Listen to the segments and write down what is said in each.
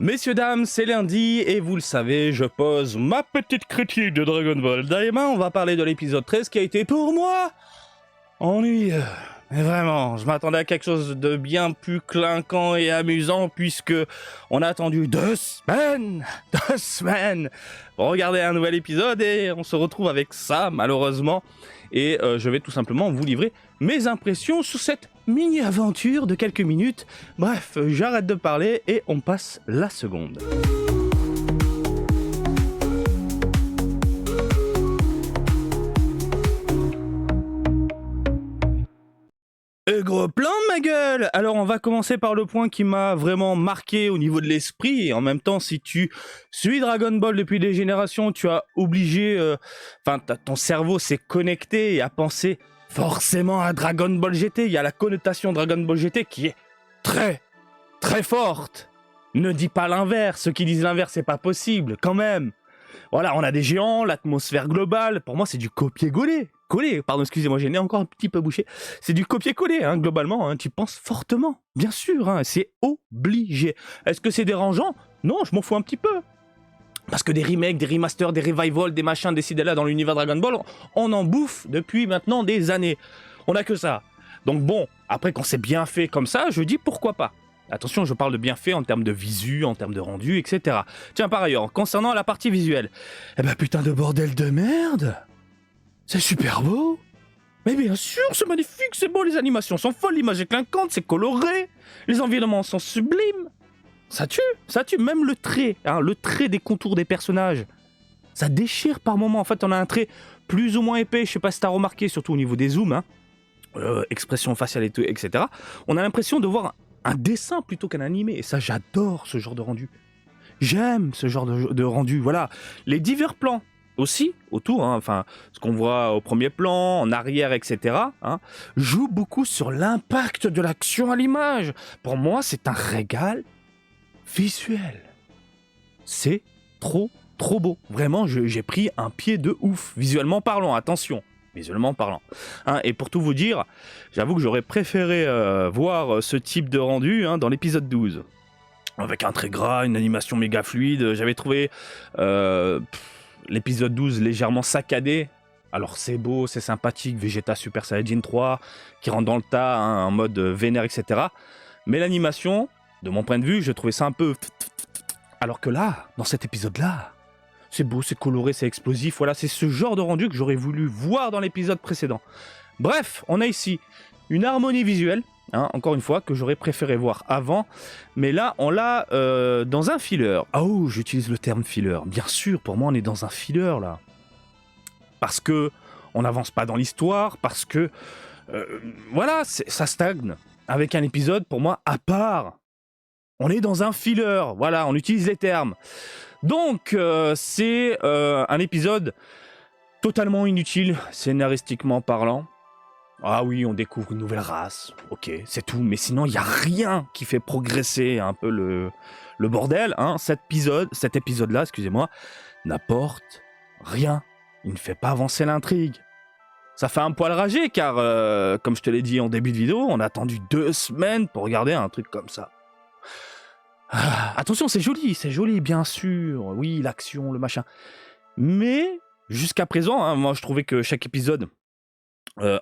Messieurs, dames, c'est lundi et vous le savez, je pose ma petite critique de Dragon Ball Daima. On va parler de l'épisode 13 qui a été pour moi ennuyeux. Mais vraiment, je m'attendais à quelque chose de bien plus clinquant et amusant puisque on a attendu 2 semaines pour regarder un nouvel épisode et on se retrouve avec ça malheureusement. Et je vais tout simplement vous livrer mes impressions sur cette mini-aventure de quelques minutes. Bref, j'arrête de parler et on passe la seconde. Gros plan de ma gueule. Alors on va commencer par le point qui m'a vraiment marqué au niveau de l'esprit et en même temps si tu suis Dragon Ball depuis des générations, tu as obligé, ton cerveau s'est connecté et a pensé forcément à Dragon Ball GT. Il y a la connotation Dragon Ball GT qui est très très forte. Ne dis pas l'inverse, ceux qui disent l'inverse c'est pas possible quand même. Voilà, on a des géants, l'atmosphère globale, pour moi c'est du copier-coller. Pardon, excusez-moi, j'ai le nez encore un petit peu bouché. C'est du copier-coller, hein, globalement, hein, tu y penses fortement. Bien sûr, hein, c'est obligé. Est-ce que c'est dérangeant? Non, je m'en fous un petit peu. Parce que des remakes, des remasters, des revivals, des machins décidés là dans l'univers Dragon Ball, on en bouffe depuis maintenant des années. On a que ça. Donc bon, après quand c'est bien fait comme ça, je dis pourquoi pas. Attention, je parle de bien fait en termes de visu, en termes de rendu, etc. Tiens, par ailleurs, concernant la partie visuelle, eh ben putain de bordel de merde. C'est super beau. Mais bien sûr, c'est magnifique, c'est beau, les animations sont folles, l'image est clinquante, c'est coloré, les environnements sont sublimes. Ça tue, même le trait, hein, le trait des contours des personnages. Ça déchire par moments, en fait on a un trait plus ou moins épais, je sais pas si t'as remarqué, surtout au niveau des zooms, hein, expression faciale et tout, etc. On a l'impression de voir un dessin plutôt qu'un animé, et ça j'adore ce genre de rendu. J'aime ce genre de rendu, voilà. Les divers plans aussi, autour, hein, enfin, ce qu'on voit au premier plan, en arrière, etc., hein, joue beaucoup sur l'impact de l'action à l'image. Pour moi, c'est un régal visuel. C'est trop beau. Vraiment, j'ai pris un pied de ouf. Visuellement parlant, attention. Visuellement parlant. Hein, et pour tout vous dire, j'avoue que j'aurais préféré voir ce type de rendu hein, dans l'épisode 12. Avec un trait gras, une animation méga fluide. J'avais trouvé l'épisode 12 légèrement saccadé. Alors c'est beau, c'est sympathique, Vegeta Super Saiyajin 3, qui rentre dans le tas, hein, en mode vénère, etc. Mais l'animation, de mon point de vue, je trouvais ça un peu... Alors que là, dans cet épisode-là, c'est beau, c'est coloré, c'est explosif. Voilà, c'est ce genre de rendu que j'aurais voulu voir dans l'épisode précédent. Bref, on a ici une harmonie visuelle, hein, encore une fois, que j'aurais préféré voir avant. Mais là, on l'a dans un filler. Ah oh, j'utilise le terme filler. Bien sûr, pour moi, on est dans un filler, là. Parce que on n'avance pas dans l'histoire, parce que... voilà, ça stagne. Avec un épisode, pour moi, à part. On est dans un filler, voilà, on utilise les termes. Donc, c'est un épisode totalement inutile, scénaristiquement parlant. Ah oui, on découvre une nouvelle race, ok, c'est tout. Mais sinon, il n'y a rien qui fait progresser un peu le bordel. Hein. Cet épisode-là, excusez-moi, n'apporte rien. Il ne fait pas avancer l'intrigue. Ça fait un poil rager, car, comme je te l'ai dit en début de vidéo, on a attendu 2 semaines pour regarder un truc comme ça. Ah, attention, c'est joli, bien sûr. Oui, l'action, le machin. Mais, jusqu'à présent, hein, moi je trouvais que chaque épisode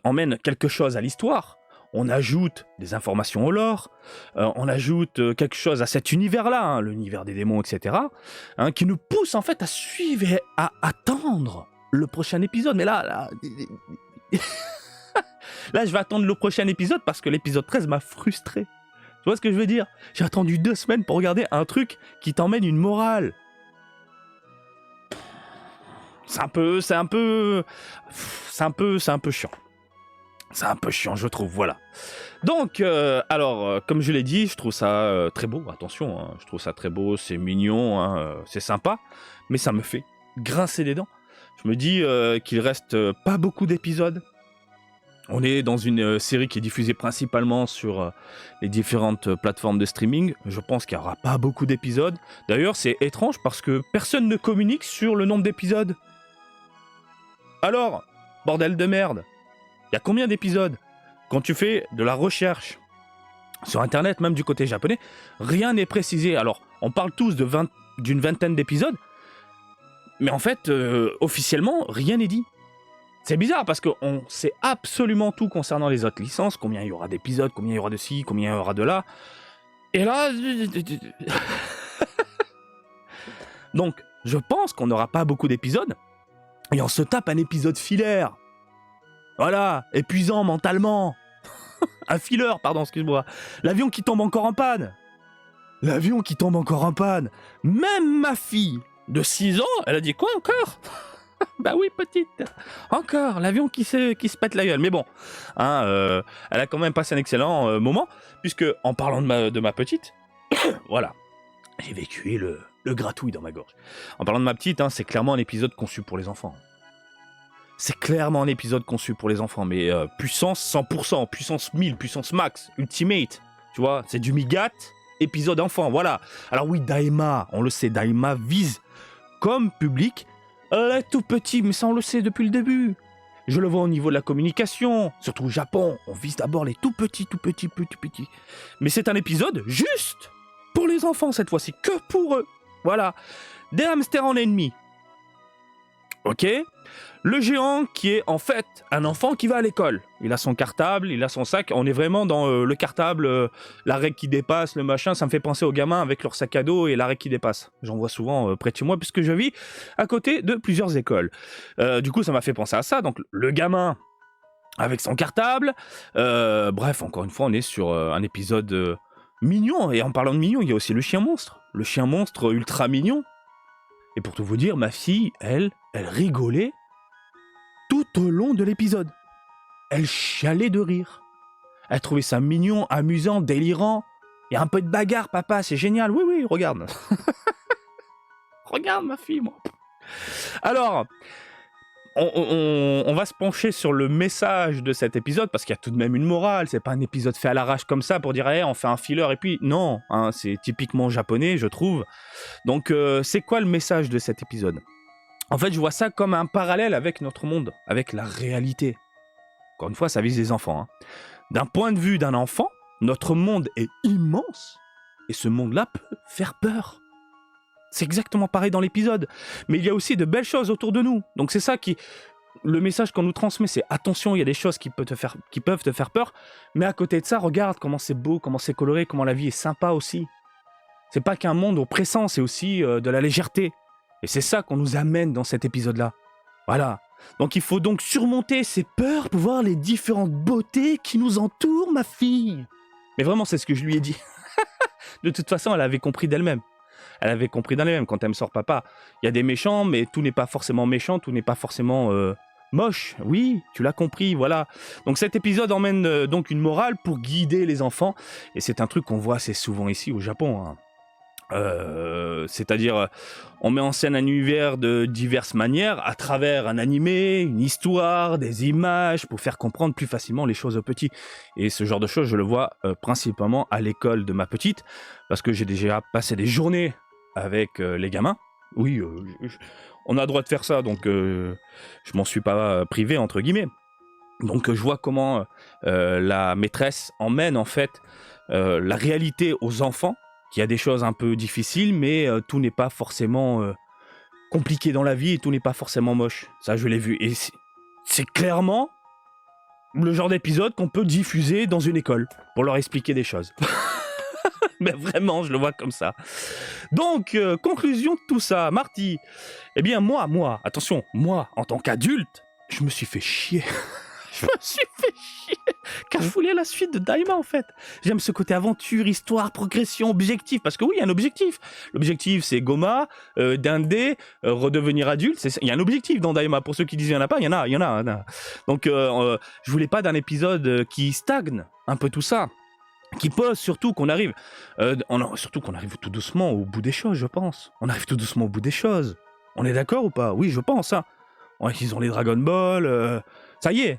emmène quelque chose à l'histoire. On ajoute des informations au lore, on ajoute quelque chose à cet univers-là, hein, l'univers des démons, etc., hein, qui nous pousse en fait à suivre et à attendre le prochain épisode. Mais là, là, je vais attendre le prochain épisode parce que l'épisode 13 m'a frustré. Tu vois ce que je veux dire? J'ai attendu 2 semaines pour regarder un truc qui t'emmène une morale. C'est un peu chiant. C'est un peu chiant, je trouve, voilà. Donc, comme je l'ai dit, je trouve ça très beau, attention, hein, je trouve ça très beau, c'est mignon, hein, c'est sympa, mais ça me fait grincer les dents. Je me dis qu'il reste pas beaucoup d'épisodes. On est dans une série qui est diffusée principalement sur les différentes plateformes de streaming. Je pense qu'il n'y aura pas beaucoup d'épisodes. D'ailleurs, c'est étrange parce que personne ne communique sur le nombre d'épisodes. Alors, bordel de merde, il y a combien d'épisodes? Quand tu fais de la recherche sur internet, même du côté japonais, rien n'est précisé. Alors, On parle tous d'une vingtaine d'épisodes, mais en fait, officiellement, rien n'est dit. C'est bizarre parce qu'on sait absolument tout concernant les autres licences, combien il y aura d'épisodes, combien il y aura de ci, combien il y aura de là. Et là... Donc, je pense qu'on n'aura pas beaucoup d'épisodes, et on se tape un épisode filaire. Voilà, épuisant mentalement. Un filler, pardon, excuse-moi. L'avion qui tombe encore en panne. L'avion qui tombe encore en panne. Même ma fille de 6 ans, elle a dit quoi encore? Bah oui, petite. Encore, l'avion qui se pète la gueule. Mais bon, hein, elle a quand même passé un excellent moment, puisque en parlant de ma petite, voilà, j'ai évacué le gratouille dans ma gorge. En parlant de ma petite, hein, c'est clairement un épisode conçu pour les enfants. C'est clairement un épisode conçu pour les enfants, mais puissance 100%, puissance 1000, puissance max, ultimate, tu vois, c'est du Migat, épisode enfant, voilà. Alors oui, Daima, on le sait, Daima vise comme public les tout petits, mais ça on le sait depuis le début. Je le vois au niveau de la communication, surtout au Japon, on vise d'abord les tout petits, tout petits, tout petits. Mais c'est un épisode juste pour les enfants cette fois-ci, que pour eux. Voilà, des hamsters en ennemi. Ok ? Le géant qui est en fait un enfant qui va à l'école. Il a son cartable, il a son sac. On est vraiment dans le cartable, la règle qui dépasse, le machin. Ça me fait penser aux gamins avec leur sac à dos et la règle qui dépasse. J'en vois souvent près de chez moi puisque je vis à côté de plusieurs écoles. Du coup, ça m'a fait penser à ça. Donc, le gamin avec son cartable. Bref, encore une fois, on est sur un épisode mignon. Et en parlant de mignon, il y a aussi le chien monstre. Le chien monstre ultra mignon. Et pour tout vous dire, ma fille, elle rigolait tout au long de l'épisode. Elle chialait de rire. Elle trouvait ça mignon, amusant, délirant. Il y a un peu de bagarre, papa, c'est génial. Oui, oui, regarde. Regarde ma fille, moi. Alors, on va se pencher sur le message de cet épisode, parce qu'il y a tout de même une morale. C'est pas un épisode fait à l'arrache comme ça pour dire hey, on fait un filler et puis non, hein, c'est typiquement japonais, je trouve. Donc, c'est quoi le message de cet épisode ? En fait, je vois ça comme un parallèle avec notre monde, avec la réalité. Encore une fois, ça vise les enfants. Hein. D'un point de vue d'un enfant, notre monde est immense, et ce monde-là peut faire peur. C'est exactement pareil dans l'épisode. Mais il y a aussi de belles choses autour de nous. Donc c'est ça qui... Le message qu'on nous transmet, c'est attention, il y a des choses qui peuvent te faire peur, mais à côté de ça, regarde comment c'est beau, comment c'est coloré, comment la vie est sympa aussi. C'est pas qu'un monde oppressant, c'est aussi de la légèreté. Et c'est ça qu'on nous amène dans cet épisode-là. Voilà. Donc il faut donc surmonter ces peurs pour voir les différentes beautés qui nous entourent, ma fille. Mais vraiment, c'est ce que je lui ai dit. De toute façon, elle avait compris d'elle-même. Elle avait compris d'elle-même quand elle me sort papa. Il y a des méchants, mais tout n'est pas forcément méchant, tout n'est pas forcément moche. Oui, tu l'as compris, voilà. Donc cet épisode emmène donc une morale pour guider les enfants. Et c'est un truc qu'on voit assez souvent ici au Japon, hein. C'est-à-dire on met en scène un univers de diverses manières à travers un animé, une histoire, des images pour faire comprendre plus facilement les choses aux petits. Et ce genre de choses je le vois principalement à l'école de ma petite parce que j'ai déjà passé des journées avec les gamins. Oui, on a le droit de faire ça donc je m'en suis pas privé entre guillemets. Donc je vois comment la maîtresse emmène en fait la réalité aux enfants. Qu'il y a des choses un peu difficiles, mais tout n'est pas forcément compliqué dans la vie et tout n'est pas forcément moche. Ça, je l'ai vu. Et c'est clairement le genre d'épisode qu'on peut diffuser dans une école pour leur expliquer des choses. Mais vraiment, je le vois comme ça. Donc, conclusion de tout ça, Marty. Eh bien, moi, attention, moi, en tant qu'adulte, je me suis fait chier. Je me suis fait chier, car je voulais la suite de Daima en fait. J'aime ce côté aventure, histoire, progression, objectif, parce que oui, il y a un objectif. L'objectif c'est Goma, Dindé, redevenir adulte, il y a un objectif dans Daima, pour ceux qui disent il n'y en a pas, il y en a. Donc je voulais pas d'un épisode qui stagne un peu tout ça, qui pose surtout qu'on arrive, surtout qu'on arrive tout doucement au bout des choses, je pense. On arrive tout doucement au bout des choses. On est d'accord ou pas ? Oui, je pense. Hein. Ils ont les Dragon Ball, ça y est.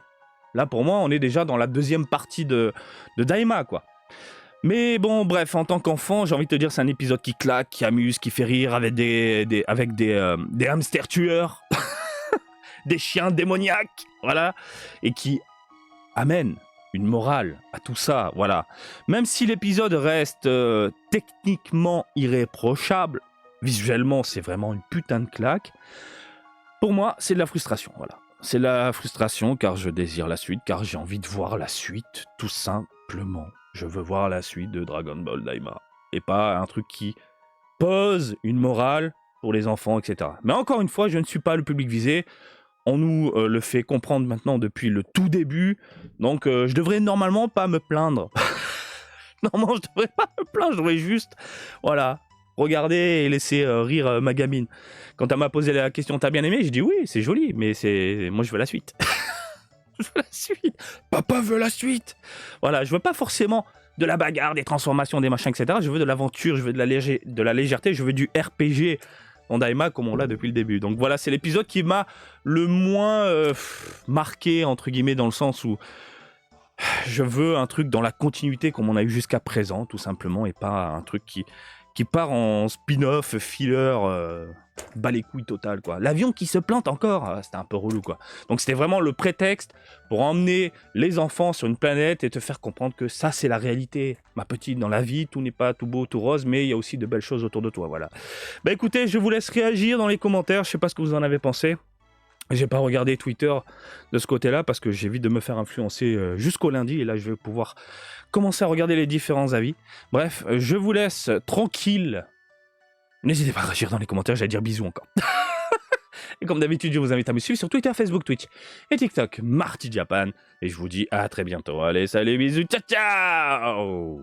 Là, pour moi, on est déjà dans la deuxième partie de Daima, quoi. Mais bon, bref, en tant qu'enfant, j'ai envie de te dire, c'est un épisode qui claque, qui amuse, qui fait rire, avec des hamsters tueurs, des chiens démoniaques, voilà, et qui amène une morale à tout ça, voilà. Même si l'épisode reste techniquement irréprochable, visuellement c'est vraiment une putain de claque, pour moi c'est de la frustration, voilà. C'est la frustration car je désire la suite, car j'ai envie de voir la suite, tout simplement. Je veux voir la suite de Dragon Ball Daima. Et pas un truc qui pose une morale pour les enfants, etc. Mais encore une fois, je ne suis pas le public visé. On nous le fait comprendre maintenant depuis le tout début. Donc je devrais normalement pas me plaindre. Normalement, je devrais pas me plaindre. Je devrais juste, voilà, regarder et laisser rire ma gamine. Quand elle m'a posé la question, t'as bien aimé? J'ai dit oui, c'est joli, mais moi je veux la suite. Je veux la suite. Papa veut la suite. Voilà, je veux pas forcément de la bagarre, des transformations, des machins, etc. Je veux de l'aventure, je veux de la légèreté, je veux du RPG en Daima comme on l'a depuis le début. Donc voilà, c'est l'épisode qui m'a le moins marqué, entre guillemets, dans le sens où je veux un truc dans la continuité comme on a eu jusqu'à présent, tout simplement, et pas un truc qui part en spin-off, filler, bas les couilles total, quoi. L'avion qui se plante encore, c'était un peu relou, quoi. Donc c'était vraiment le prétexte pour emmener les enfants sur une planète et te faire comprendre que ça, c'est la réalité. Ma petite, dans la vie, tout n'est pas tout beau, tout rose, mais il y a aussi de belles choses autour de toi, voilà. Bah écoutez, je vous laisse réagir dans les commentaires, je sais pas ce que vous en avez pensé. J'ai pas regardé Twitter de ce côté-là parce que j'évite de me faire influencer jusqu'au lundi et là je vais pouvoir commencer à regarder les différents avis. Bref, je vous laisse tranquille. N'hésitez pas à réagir dans les commentaires, j'allais dire bisous encore. Et comme d'habitude, je vous invite à me suivre sur Twitter, Facebook, Twitch et TikTok, Marty Japan. Et je vous dis à très bientôt. Allez, salut, bisous, ciao ciao.